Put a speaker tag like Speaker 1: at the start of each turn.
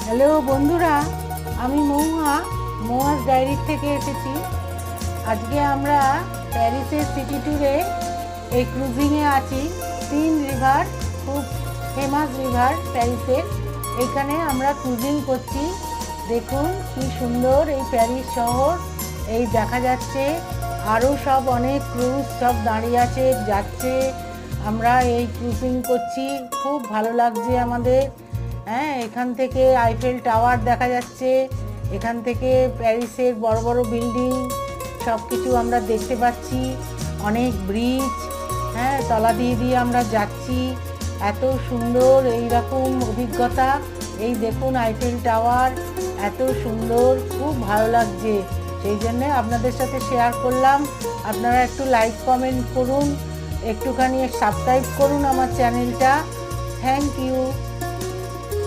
Speaker 1: Hello বন্ধুরা, আমি Mahua মৌহাস diary থেকে এসেছি। আজকে আমরা প্যারিসের সিটি ট্যুরে এই ক্রুজিংয়ে আছি। সিন রিভার, খুব ফেমাস রিভার প্যারিসের। এখানে আমরা ক্রুজিং করছি। দেখুন কি সুন্দর এই প্যারিস শহর। এই দেখা যাচ্ছে আরও সব অনেক ক্রুজ সব দাঁড়িয়ে আছে, যাচ্ছে। আমরা এই ক্রুজিং করছি, খুব ভালো লাগছে আমাদের। হ্যাঁ, এখান থেকে আইফেল টাওয়ার দেখা যাচ্ছে, এখান থেকে প্যারিসের বড় বড় বিল্ডিং সব কিছু আমরা দেখতে পাচ্ছি। অনেক ব্রিজ, হ্যাঁ, তলা দিয়ে দিয়ে আমরা যাচ্ছি। এত সুন্দর এই রকম অভিজ্ঞতা। এই দেখুন আইফেল টাওয়ার, এত সুন্দর, খুব ভালো লাগছে। সেই জন্যে আপনাদের সাথে শেয়ার করলাম। আপনারা একটু লাইক কমেন্ট করুন, একটুখানি সাবস্ক্রাইব করুন আমার চ্যানেলটা। Thank you.